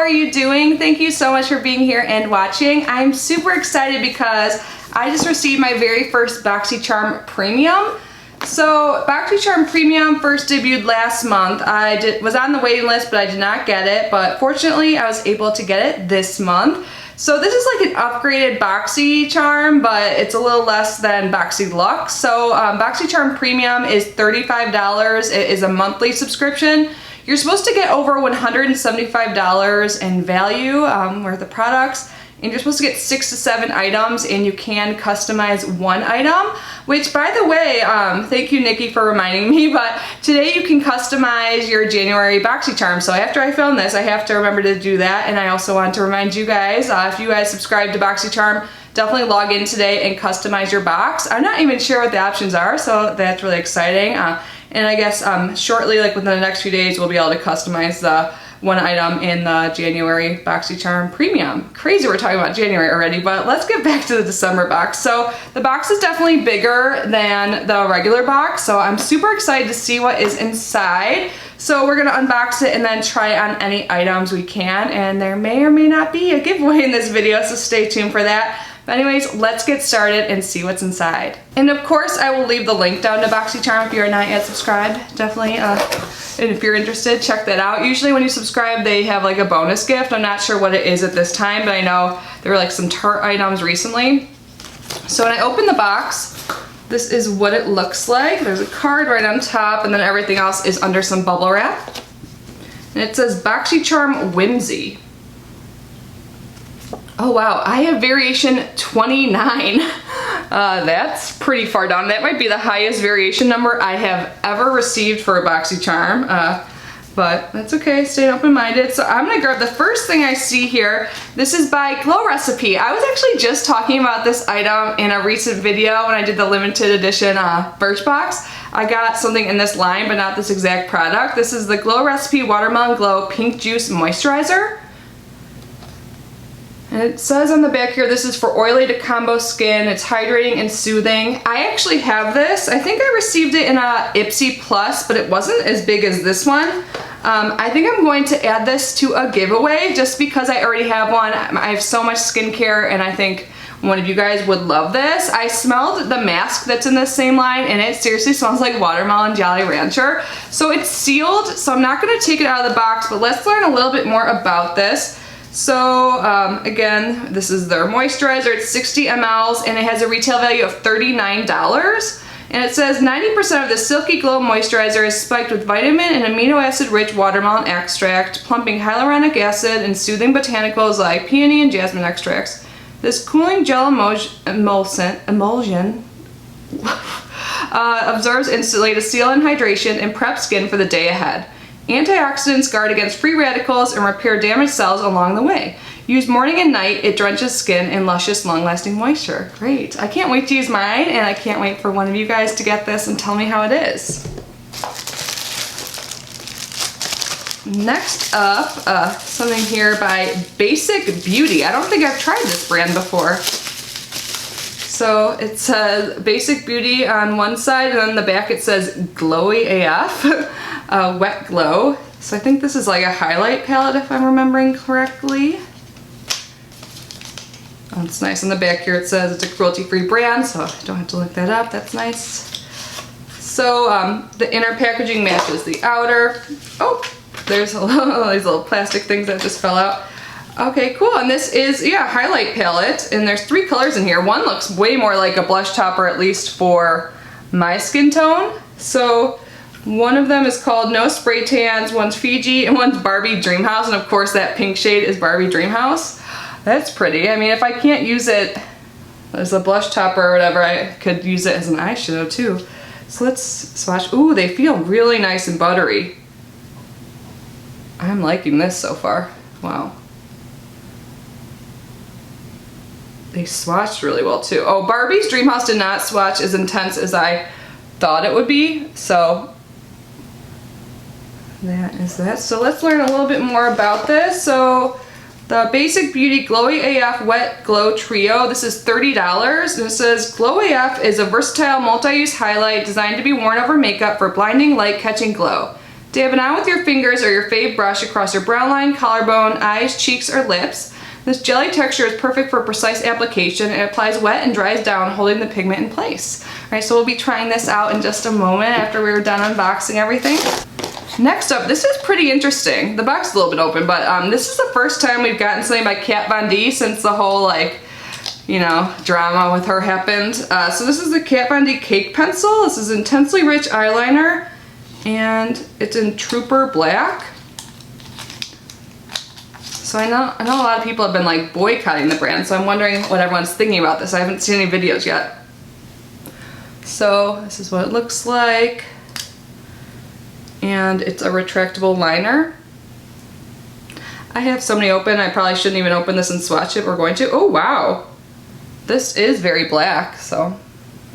are you doing? Thank you so much for being here and watching. I'm super excited because I just received my very first Boxycharm Premium. So Boxycharm Premium first debuted last month. I was on the waiting list, but I did not get it. But fortunately, I was able to get it this month. So this is like an upgraded Boxycharm, but it's a little less than Boxy Luxe. So Boxycharm Premium is $35. It is a monthly subscription. You're supposed to get over $175 in value worth of products. And you're supposed to get 6 to 7 items, and you can customize one item, which, by the way, thank you, Nikki, for reminding me, but today you can customize your January Boxycharm. So after I film this, I have to remember to do that, and I also want to remind you guys, if you guys subscribe to Boxycharm, definitely log in today and customize your box. I'm not even sure what the options are, so that's really exciting. And I guess shortly, like within the next few days, we'll be able to customize the one item in the January Boxycharm Premium. Crazy we're talking about January already, but let's get back to the December box. So the box is definitely bigger than the regular box, so I'm super excited to see what is inside. So we're gonna unbox it and then try on any items we can, and there may or may not be a giveaway in this video, so stay tuned for that. But anyways, let's get started and see what's inside. And of course, I will leave the link down to Boxycharm if you are not yet subscribed. Definitely, and if you're interested, check that out. Usually when you subscribe, they have like a bonus gift. I'm not sure what it is at this time, but I know there were like some tart items recently. So when I open the box, this is what it looks like. There's a card right on top, and then everything else is under some bubble wrap. And it says Boxycharm Whimsy. Oh wow, I have variation 29. That's pretty far down. That might be the highest variation number I have ever received for a Boxycharm, but that's okay, stay open-minded. So I'm gonna grab the first thing I see here. This is by Chlo Recipe. I was actually just talking about this item in a recent video when I did the limited edition Birchbox. I got something in this line, but not this exact product. This is the Chlo Recipe Watermelon Glow Pink Juice Moisturizer. And it says on the back here, this is for oily to combo skin. It's hydrating and soothing. I actually have this. I think I received it in a Ipsy Plus, but it wasn't as big as this one. I think I'm going to add this to a giveaway just because I already have one. I have so much skincare, and I think one of you guys would love this. I smelled the mask that's in this same line, and it seriously smells like Watermelon Jolly Rancher. So it's sealed, so I'm not gonna take it out of the box, but let's learn a little bit more about this. So again, this is their moisturizer. It's 60 mLs, and it has a retail value of $39. And it says 90% of the Silky Glow moisturizer is spiked with vitamin and amino acid rich watermelon extract, plumping hyaluronic acid and soothing botanicals like peony and jasmine extracts. This cooling gel emulsion absorbs instantly to seal in hydration and prep skin for the day ahead. Antioxidants guard against free radicals and repair damaged cells along the way. Used morning and night, it drenches skin in luscious, long-lasting moisture. Great. I can't wait to use mine, and I can't wait for one of you guys to get this and tell me how it is. Next up, something here by Basic Beauty. I don't think I've tried this brand before. So it says Basic Beauty on one side, and on the back it says Glowy AF. Wet Glow. So I think this is like a highlight palette if I'm remembering correctly. Oh, it's nice. On the back here it says it's a cruelty-free brand, so I don't have to look that up. That's nice. So the inner packaging matches the outer. Oh, there's these little plastic things that just fell out. Okay, cool. And this is, yeah, highlight palette, and there's 3 colors in here. One looks way more like a blush topper, at least for my skin tone. So one of them is called No Spray Tans, one's Fiji, and one's Barbie Dreamhouse, and of course that pink shade is Barbie Dreamhouse. That's pretty. I mean, if I can't use it as a blush topper or whatever, I could use it as an eyeshadow too. So let's swatch. Ooh, they feel really nice and buttery. I'm liking this so far. Wow. They swatched really well too. Oh, Barbie's Dreamhouse did not swatch as intense as I thought it would be, so that is that. So let's learn a little bit more about this. So the Basic Beauty Glowy AF Wet Glow Trio, this is $30, and it says Glow AF is a versatile multi-use highlight designed to be worn over makeup for blinding light catching glow. Dab it on with your fingers or your fave brush across your brow line, collarbone, eyes, cheeks, or lips. This jelly texture is perfect for precise application. It applies wet and dries down, holding the pigment in place. All right, so we'll be trying this out in just a moment after we're done unboxing everything. Next up, this is pretty interesting. The box is a little bit open, but this is the first time we've gotten something by Kat Von D since the whole, like, you know, drama with her happened. So this is the Kat Von D Cake Pencil. This is intensely rich eyeliner, and it's in Trooper Black. So I know a lot of people have been like boycotting the brand, so I'm wondering what everyone's thinking about this. I haven't seen any videos yet. So this is what it looks like. And it's a retractable liner. I have so many open, I probably shouldn't even open this and swatch it. We're going to. Oh wow, this is very black, so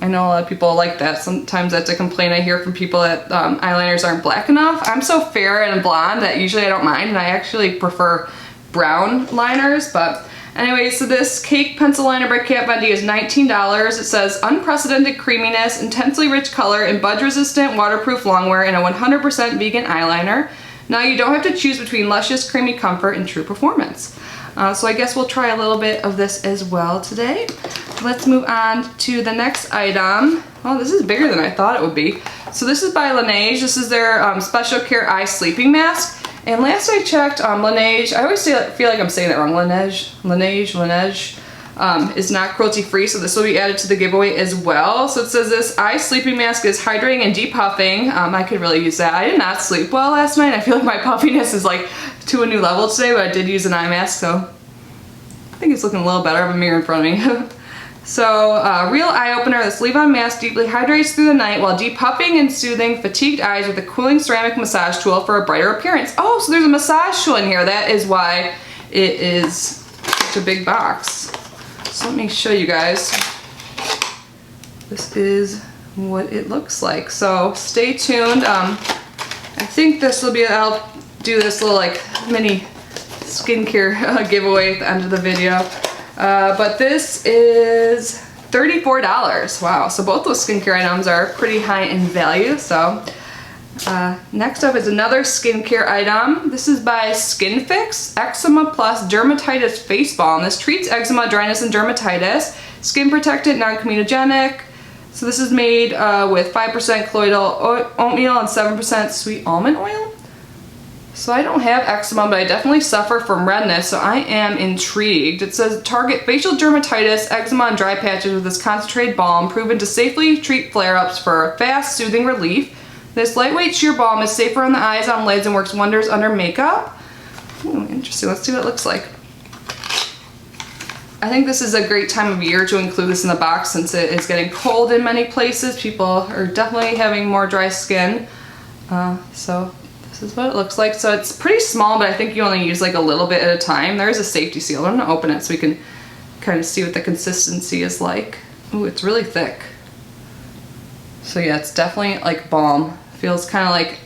I know a lot of people like that. Sometimes that's a complaint I hear from people that eyeliners aren't black enough. I'm so fair and blonde that usually I don't mind, and I actually prefer brown liners. But anyway, so this cake pencil liner by Kat Von D is $19. It says unprecedented creaminess, intensely rich color, and budge resistant, waterproof longwear, and a 100% vegan eyeliner. Now you don't have to choose between luscious, creamy comfort and true performance. So I guess we'll try a little bit of this as well today. Let's move on to the next item. Oh, this is bigger than I thought it would be. So this is by Laneige. This is their Special Care Eye Sleeping Mask. And last I checked, Laneige, I always feel like I'm saying that wrong, Laneige is not cruelty free, so this will be added to the giveaway as well. So it says this eye sleeping mask is hydrating and depuffing. I could really use that. I did not sleep well last night. I feel like my puffiness is like to a new level today, but I did use an eye mask, so I think it's looking a little better. I have a mirror in front of me. So, real eye opener, this leave-on mask deeply hydrates through the night while depuffing and soothing fatigued eyes with a cooling ceramic massage tool for a brighter appearance. Oh, so there's a massage tool in here. That is why it is such a big box. So let me show you guys. This is what it looks like. So stay tuned. I think this will be, I'll do this little like mini skincare giveaway at the end of the video. But this is $34. Wow, so both those skincare items are pretty high in value. So next up is another skincare item. This is by Skin Fix Eczema Plus Dermatitis Face Balm. This treats eczema, dryness, and dermatitis. Skin protectant, non-comedogenic. So this is made with 5% colloidal oatmeal and 7% sweet almond oil. So I don't have eczema, but I definitely suffer from redness, so I am intrigued. It says target facial dermatitis, eczema, and dry patches with this concentrated balm, proven to safely treat flare-ups for fast, soothing relief. This lightweight sheer balm is safer on the eyes, on lids, and works wonders under makeup. Ooh, interesting. Let's see what it looks like. I think this is a great time of year to include this in the box since it is getting cold in many places. People are definitely having more dry skin. So this is what it looks like. So it's pretty small, but I think you only use like a little bit at a time. There is a safety seal. I'm gonna open it so we can kind of see what the consistency is like. Ooh, it's really thick. So yeah, it's definitely like balm. Feels kind of like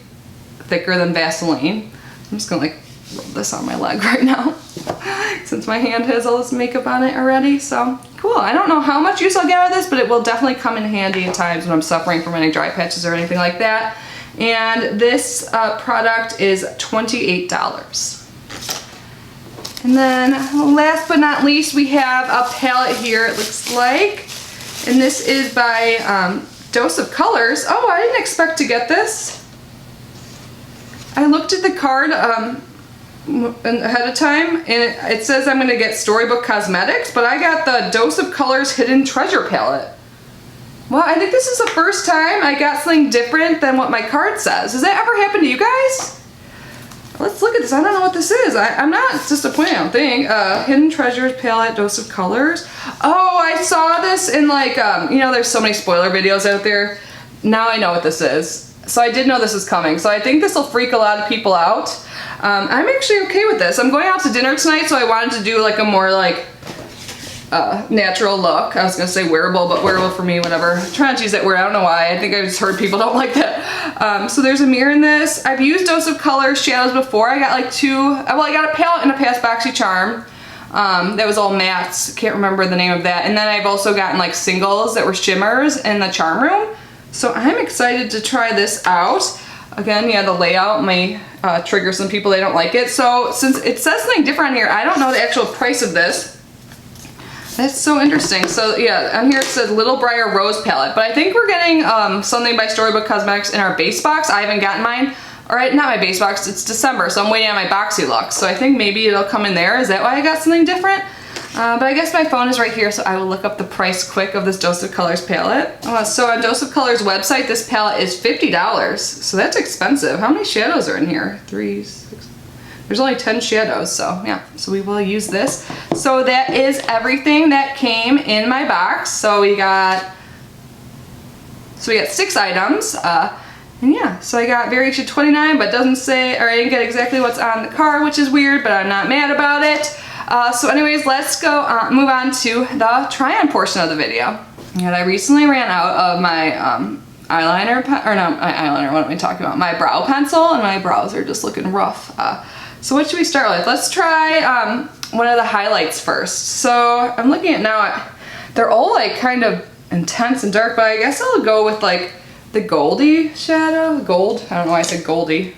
thicker than Vaseline. I'm just gonna like rub this on my leg right now since my hand has all this makeup on it already. So cool. I don't know how much use I'll get out of this, but it will definitely come in handy in times when I'm suffering from any dry patches or anything like that. And this product is $28. And then last but not least, we have a palette here, it looks like. And this is by Dose of Colors. Oh, I didn't expect to get this. I looked at the card ahead of time, and it says I'm going to get Storybook Cosmetics, but I got the Dose of Colors Hidden Treasure Palette. Well, I think this is the first time I got something different than what my card says. Has that ever happened to you guys? Let's look at this. I don't know what this is. I'm not disappointed, I don't think. Hidden Treasures Palette, Dose of Colors. Oh, I saw this in like, you know, there's so many spoiler videos out there. Now I know what this is. So I did know this was coming. So I think this will freak a lot of people out. I'm actually okay with this. I'm going out to dinner tonight, so I wanted to do like a more like natural look. I was gonna say wearable, but wearable for me, whatever. I'm trying to use that word, I don't know why. I think I just heard people don't like that. So there's a mirror in this. I've used Dose of Color shadows before. I got like I got a palette in a past Boxycharm that was all mattes. Can't remember the name of that. And then I've also gotten like singles that were shimmers in the charm room. So I'm excited to try this out. Again, yeah, the layout may trigger some people, they don't like it. So since it says something different on here, I don't know the actual price of this. That's so interesting. So yeah, on here it says Little Briar Rose Palette, but I think we're getting something by Storybook Cosmetics in our base box. I haven't gotten mine. All right, not my base box, it's December, so I'm waiting on my Boxy Lux. So I think maybe it'll come in there. Is that why I got something different? But I guess my phone is right here, so I will look up the price quick of this Dose of Colors palette. So on Dose of Colors website, this palette is $50. So that's expensive. How many shadows are in here? 3, 6. There's only 10 shadows, so yeah. So we will use this. So that is everything that came in my box. So we got 6 items. And yeah, so I got variation 29, but doesn't say, or I didn't get exactly what's on the card, which is weird, but I'm not mad about it. So anyways, let's go move on to the try-on portion of the video. And I recently ran out of my eyeliner, or not my eyeliner, what am I talking about? My brow pencil, and my brows are just looking rough. So what should we start with? Let's try one of the highlights first. So I'm looking at now, they're all like kind of intense and dark, but I guess I'll go with like the Goldie shadow, gold, I don't know why I said Goldie.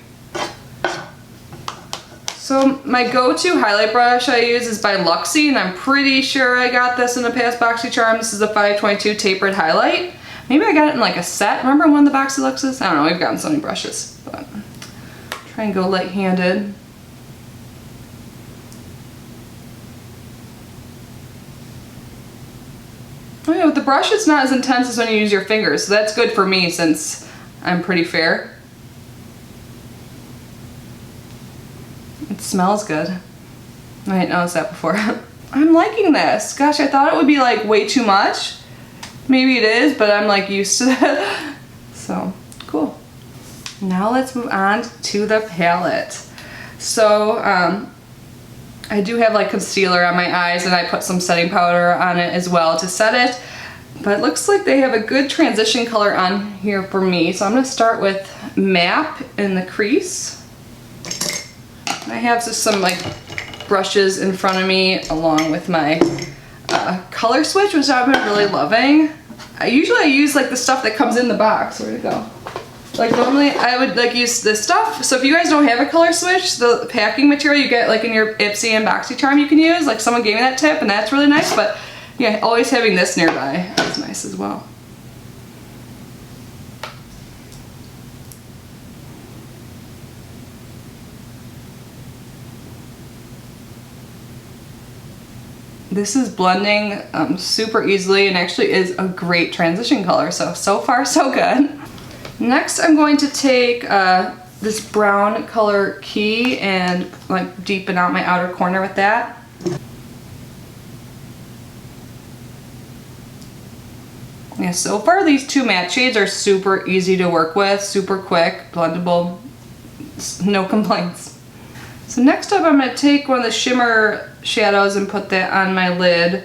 So my go-to highlight brush I use is by Luxie, and I'm pretty sure I got this in a past Boxycharm. This is a 522 tapered highlight. Maybe I got it in like a set. Remember one of the Boxy Luxes? I don't know, we've gotten so many brushes, but try and go light-handed. Oh yeah, with the brush it's not as intense as when you use your fingers, so that's good for me since I'm pretty fair. It smells good. I didn't notice that before. I'm liking this. Gosh, I thought it would be like way too much. Maybe it is, but I'm like used to that. So, cool. Now let's move on to the palette. So, I do have like concealer on my eyes, and I put some setting powder on it as well to set it. But it looks like they have a good transition color on here for me. So I'm going to start with Map in the crease. I have just some like brushes in front of me along with my color switch, which I've been really loving. I usually use like the stuff that comes in the box. Where'd it go? Like normally I would like use this stuff. So if you guys don't have a color switch, the packing material you get like in your Ipsy and Boxycharm you can use. Like someone gave me that tip and that's really nice, but yeah, always having this nearby is nice as well. This is blending super easily and actually is a great transition color. So far so good. Next I'm going to take this brown color key and like deepen out my outer corner with that. Yeah, so far these two matte shades are super easy to work with, super quick, blendable, no complaints. So next up I'm going to take one of the shimmer shadows and put that on my lid.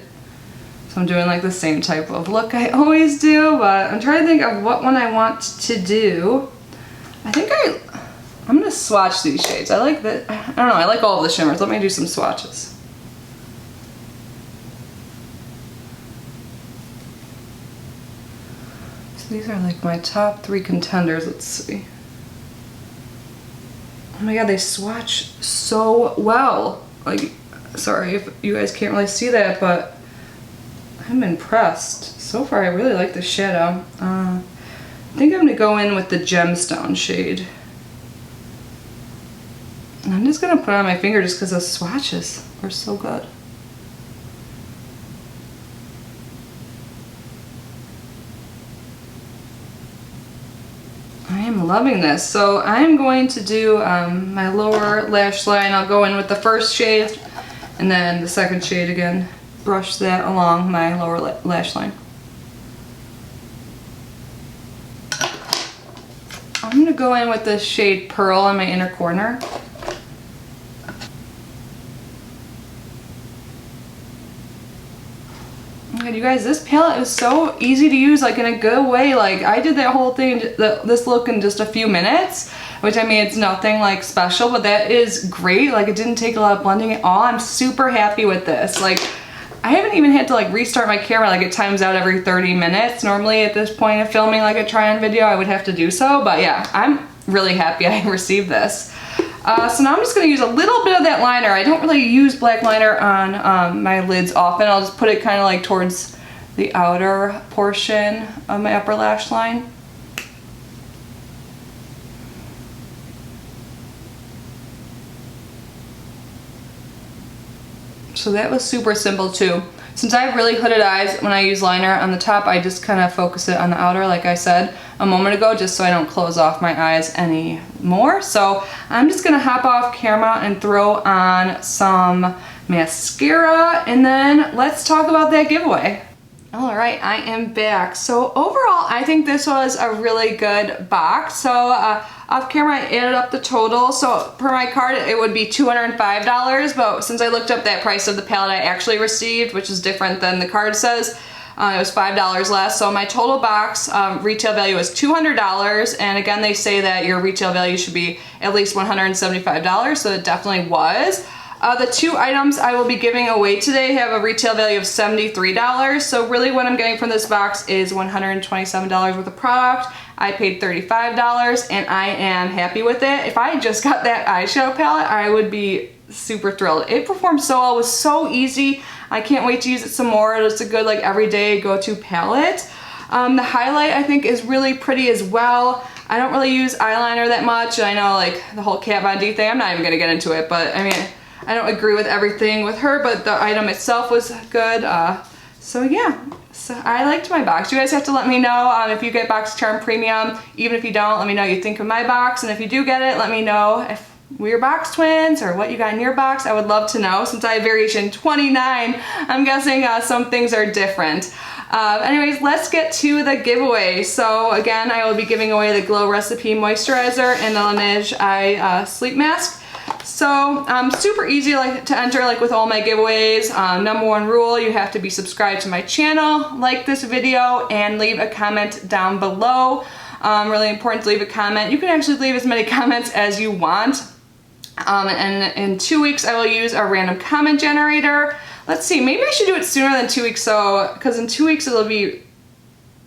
So I'm doing like the same type of look I always do, but I'm trying to think of what one I want to do. I think I'm going to swatch these shades. I like that. I don't know, I like all of the shimmers. Let me do some swatches. So these are like my top 3 contenders. Let's see. Oh my god, they swatch so well. Like, sorry if you guys can't really see that, but I'm impressed. So far I really like the shadow. I think I'm going to go in with the Gemstone shade. And I'm just going to put it on my finger just because the swatches are so good. I am loving this. So I'm going to do my lower lash line. I'll go in with the first shade and then the second shade again. Brush that along my lower lash line. I'm going to go in with the shade Pearl on my inner corner. God, you guys, this palette is so easy to use, like in a good way. Like I did that whole thing, this look in just a few minutes, which I mean, it's nothing like special, but that is great. Like it didn't take a lot of blending at all. I'm super happy with this. Like I haven't even had to like restart my camera. Like it times out every 30 minutes. Normally at this point of filming like a try-on video, I would have to do so. But yeah, I'm really happy I received this. So now I'm just going to use a little bit of that liner. I don't really use black liner on my lids often. I'll just put it kind of like towards the outer portion of my upper lash line. So that was super simple too. Since I have really hooded eyes, when I use liner on the top, I just kind of focus it on the outer, like I said a moment ago, just so I don't close off my eyes anymore. So I'm just gonna hop off camera and throw on some mascara, and then let's talk about that giveaway. All right, I am back. So overall, I think this was a really good box. So off camera, I added up the total. So per my card, it would be $205, but since I looked up that price of the palette I actually received, which is different than the card says, it was $5 less. So my total box retail value is $200, and again, they say that your retail value should be at least $175, so it definitely was. The two items I will be giving away today have a retail value of $73. So really what I'm getting from this box is $127 worth of product. I paid $35 and I am happy with it. If I just got that eyeshadow palette, I would be super thrilled. It performed so well, it was so easy. I can't wait to use it some more. It's a good like everyday go-to palette. The highlight I think is really pretty as well. I don't really use eyeliner that much. I know like the whole Kat Von D thing, I'm not even gonna get into it, but I mean, I don't agree with everything with her, but the item itself was good. So yeah, so I liked my box. You guys have to let me know if you get Boxycharm Premium. Even if you don't, let me know what you think of my box. And if you do get it, let me know if we're box twins or what you got in your box. I would love to know. Since I have variation 29, I'm guessing some things are different. Anyways, let's get to the giveaway. So again, I will be giving away the Chlo Recipe Moisturizer and the Laneige Eye Sleep Mask. So super easy to enter like with all my giveaways. Number one rule, you have to be subscribed to my channel, like this video, and leave a comment down below. Really important to leave a comment. You can actually leave as many comments as you want. And in 2 weeks I will use a random comment generator. Let's see, maybe I should do it sooner than 2 weeks, so because in 2 weeks it'll be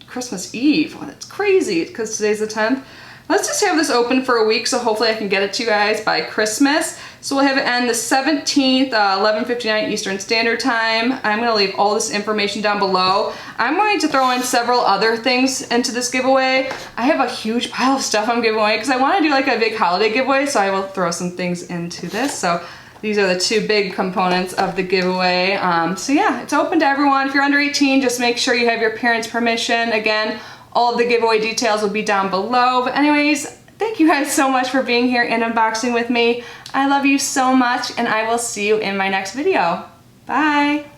Christmas Eve. Oh, that's crazy because today's the 10th. Let's just have this open for a week, so hopefully I can get it to you guys by Christmas. So we'll have it end the 17th, 11:59 Eastern Standard Time. I'm gonna leave all this information down below. I'm going to throw in several other things into this giveaway. I have a huge pile of stuff I'm giving away because I wanna do like a big holiday giveaway, so I will throw some things into this. So these are the two big components of the giveaway. So yeah, it's open to everyone. If you're under 18, just make sure you have your parents' permission. Again, all of the giveaway details will be down below. But anyways, thank you guys so much for being here and unboxing with me. I love you so much, and I will see you in my next video. Bye.